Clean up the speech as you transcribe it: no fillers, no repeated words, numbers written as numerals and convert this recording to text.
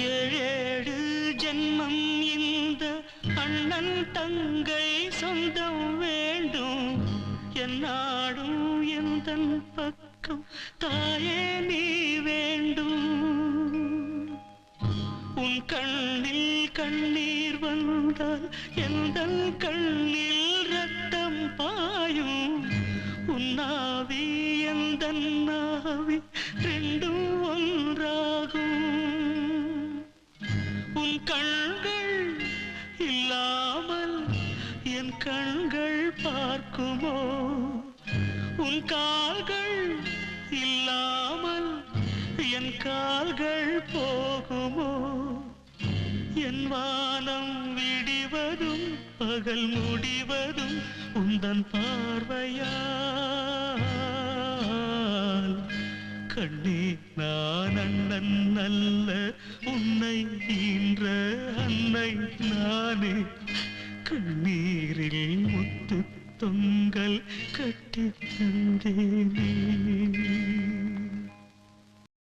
ஏழேழு ஜென்மம் இந்த அண்ணன் தங்கை சொந்தம் வேண்டும் என்னாடும் எந்தன் பக்கம் தாயே நீ வேண்டும் உன் கண்ணில் கண்ணீர் வந்தால் எந்தன் கண்ணில் ரத்தம் பாயும் உன்னாவி எந்தன் நாவி ரெண்டும் ஒன்றாகும் உன் கண்கள் இல்லாமல் என் கண்கள் பார்க்குமோ உன் கால்கள் இல்லாமல் என் கால்கள் போகுமோ என் வானம் விடிவதும் பகல் முடிவதும் உந்தன் பார்வையால் கண்ணே நான் அண்ணன் நல்ல உன்னை ஈன்ற அன்னை நானே கண்ணீரில் முத்து தொங்கல் கட்டி தந்தேனே